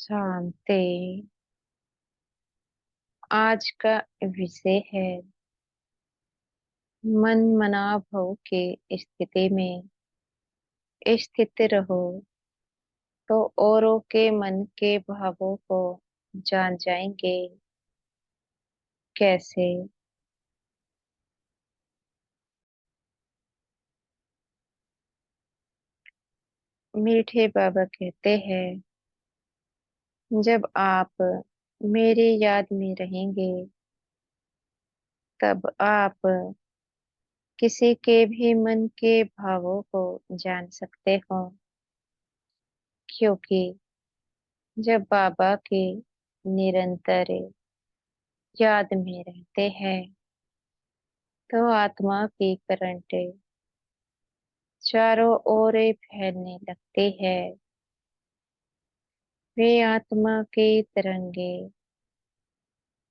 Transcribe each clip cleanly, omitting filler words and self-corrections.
शांति। आज का विषय है मन मनाव भव की स्थिति में स्थित रहो तो औरों के मन के भावों को जान जाएंगे। कैसे? मीठे बाबा कहते हैं, जब आप मेरी याद में रहेंगे तब आप किसी के भी मन के भावों को जान सकते हो। क्योंकि जब बाबा के निरंतर याद में रहते हैं तो आत्मा की करंट चारों ओर फैलने लगती है। वे आत्मा की तरंगे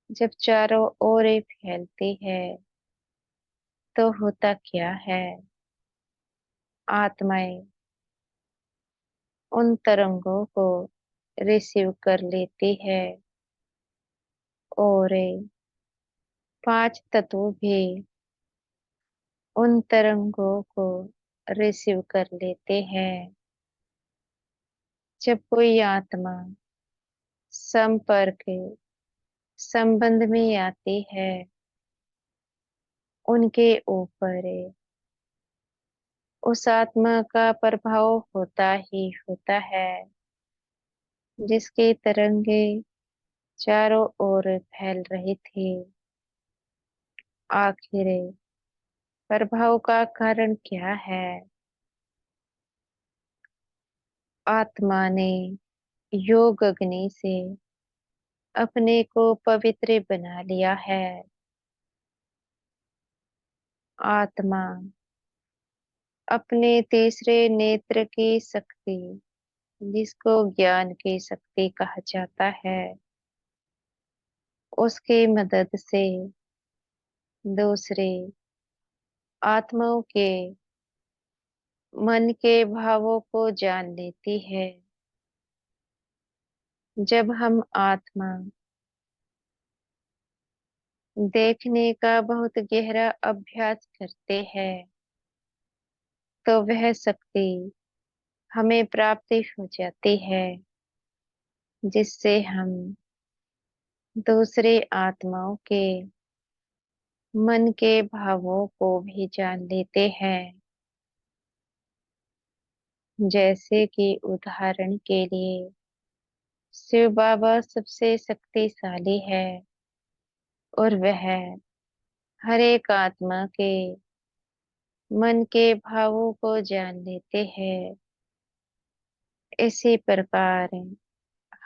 जब चारों ओर फैलती है तो होता क्या है, आत्माएं उन तरंगों को रिसीव कर लेती है और पांच तत्व भी उन तरंगों को रिसीव कर लेते हैं। जब कोई आत्मा संपर्क संबंध में आती है उनके ऊपर उस आत्मा का प्रभाव होता ही होता है, जिसकी तरंगे चारों ओर फैल रही थी। आखिर प्रभाव का कारण क्या है? आत्मा ने योग अग्नि से अपने को पवित्र बना लिया है। आत्मा अपने तीसरे नेत्र की शक्ति, जिसको ज्ञान की शक्ति कहा जाता है, उसकी मदद से दूसरे आत्माओं के मन के भावों को जान लेती है। जब हम आत्मा देखने का बहुत गहरा अभ्यास करते हैं तो वह शक्ति हमें प्राप्त हो जाती है, जिससे हम दूसरे आत्माओं के मन के भावों को भी जान लेते हैं। जैसे कि उदाहरण के लिए शिव बाबा सबसे शक्तिशाली है और वह हर एक आत्मा के मन के भावों को जान लेते हैं। इसी प्रकार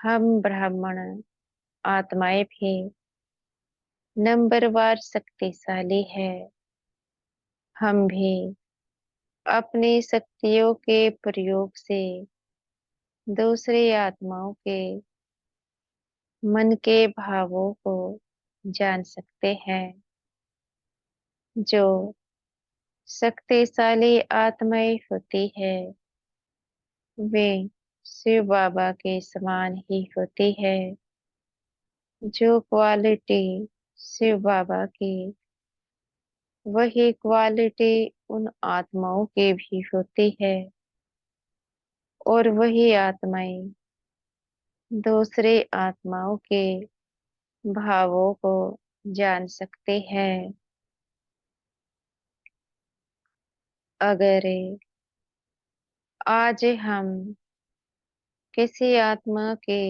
हम ब्राह्मण आत्माएं भी नंबरवार शक्तिशाली है। हम भी अपनी शक्तियों के प्रयोग से दूसरी आत्माओं के मन के भावों को जान सकते हैं। जो शक्तिशाली आत्माएं होती है वे शिव बाबा के समान ही होती है। जो क्वालिटी शिव बाबा की, वही क्वालिटी उन आत्माओं की भी होती है और वही आत्माएं दूसरे आत्माओं के भावों को जान सकते हैं। अगर आज हम किसी आत्मा के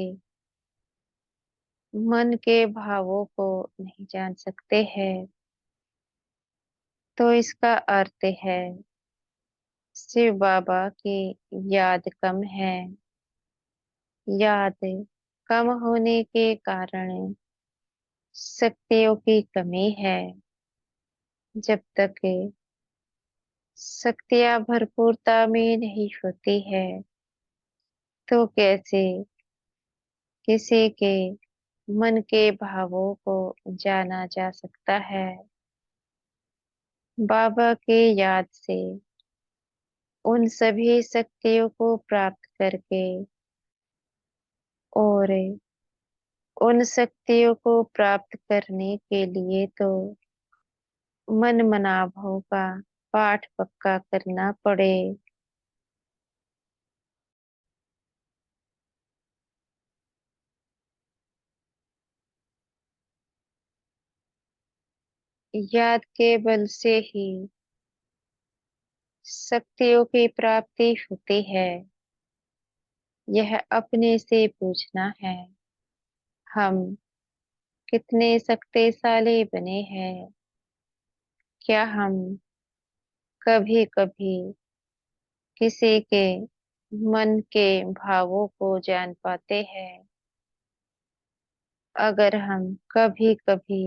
मन के भावों को नहीं जान सकते हैं तो इसका अर्थ है शिव बाबा की याद कम है। याद कम होने के कारण शक्तियों की कमी है। जब तक शक्तियां भरपूरता में नहीं होती है तो कैसे किसी के मन के भावों को जाना जा सकता है। बाबा के याद से उन सभी शक्तियों को प्राप्त करके और उन शक्तियों को प्राप्त करने के लिए तो मन मनाभव का पाठ पक्का करना पड़े। याद के बल से ही शक्तियों की प्राप्ति होती है। यह अपने से पूछना है, हम कितने शक्तिशाली बने हैं। क्या हम कभी कभी किसी के मन के भावों को जान पाते हैं? अगर हम कभी कभी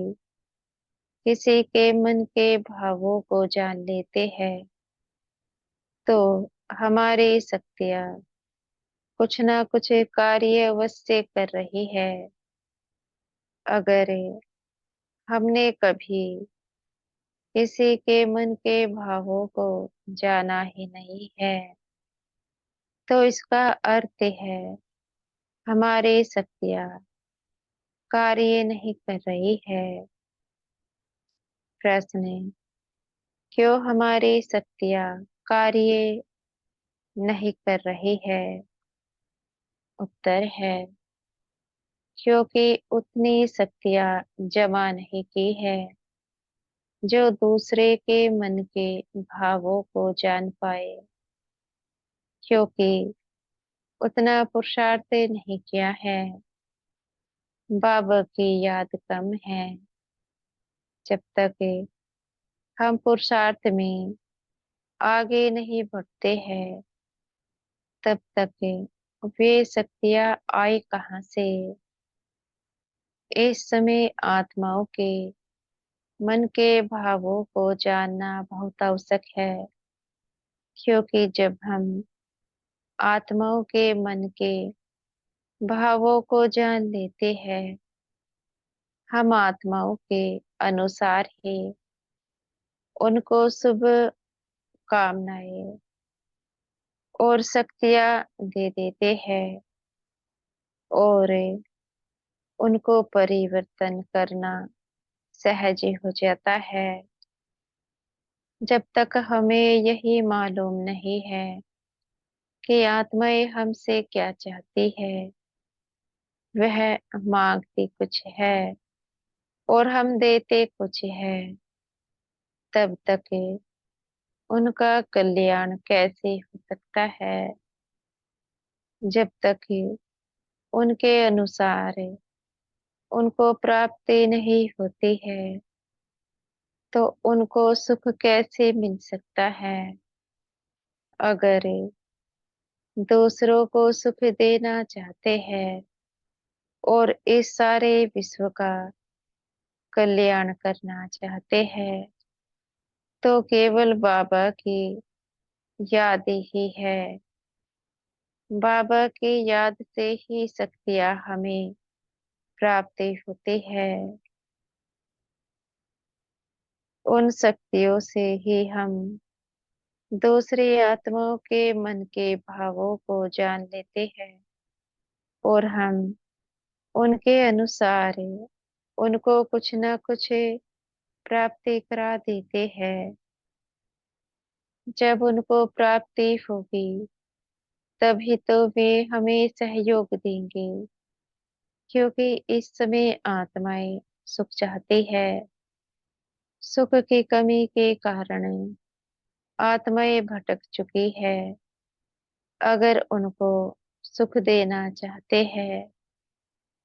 किसी के मन के भावों को जान लेते हैं, तो हमारी शक्तियाँ कुछ ना कुछ कार्य अवश्य कर रही है। अगर हमने कभी किसी के मन के भावों को जाना ही नहीं है, तो इसका अर्थ है हमारी शक्तियाँ कार्य नहीं कर रही है। प्रश्न, क्यों हमारी शक्तियाँ कार्य नहीं कर रही है? उत्तर है, क्योंकि उतनी शक्तियाँ जमा नहीं की है जो दूसरे के मन के भावों को जान पाए। क्योंकि उतना पुरुषार्थ नहीं किया है। बाबा की याद कम है। जब तक हम पुरुषार्थ में आगे नहीं बढ़ते हैं, तब तक वे शक्तियाँ आई कहाँ से? इस समय आत्माओं के मन के भावों को जानना बहुत आवश्यक है। क्योंकि जब हम आत्माओं के मन के भावों को जान लेते हैं, हम आत्माओं के अनुसार ही उनको शुभ कामनाएं और शक्तियां दे देते हैं, और उनको परिवर्तन करना सहज ही हो जाता है। जब तक हमें यही मालूम नहीं है कि आत्माएं हमसे क्या चाहती है, वह मांगती कुछ है और हम देते कुछ है, तब तक उनका कल्याण कैसे हो सकता है? जब तक उनके अनुसार उनको प्राप्ति नहीं होती है, तो उनको सुख कैसे मिल सकता है? अगर दूसरों को सुख देना चाहते हैं और इस सारे विश्व का कल्याण करना चाहते हैं, तो केवल बाबा की याद ही है। बाबा की याद से ही शक्तियाँ हमें प्राप्ति होती है। उन शक्तियों से ही हम दूसरी आत्माओं के मन के भावों को जान लेते हैं, और हम उनके अनुसार उनको कुछ न कुछ प्राप्ति करा देते हैं। जब उनको प्राप्ति होगी, तभी तो वे हमें सहयोग देंगे। क्योंकि इस समय आत्माएं सुख चाहती है। सुख की कमी के कारण आत्माएं भटक चुकी है। अगर उनको सुख देना चाहते हैं,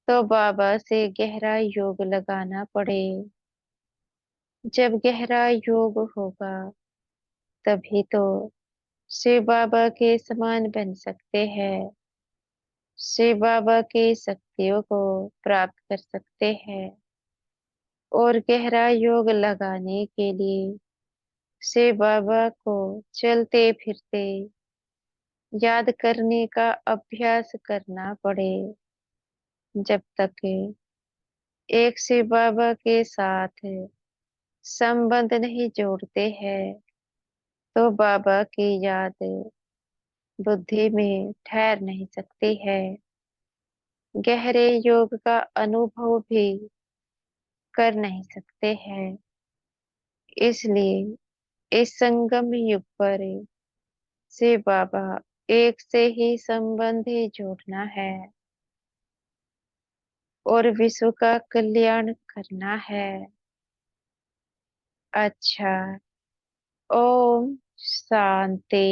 तो बाबा से गहरा योग लगाना पड़े। जब गहरा योग होगा, तभी तो शिव बाबा के समान बन सकते हैं। शिव बाबा की शक्तियों को प्राप्त कर सकते हैं। और गहरा योग लगाने के लिए शिव बाबा को चलते फिरते याद करने का अभ्यास करना पड़े। जब तक एक शिव बाबा के साथ संबंध नहीं जोड़ते हैं, तो बाबा की याद बुद्धि में ठहर नहीं सकती है। गहरे योग का अनुभव भी कर नहीं सकते हैं। इसलिए इस संगम युग पर से बाबा एक से ही संबंध ही जोड़ना है और विश्व का कल्याण करना है। अच्छा। ओम शांति।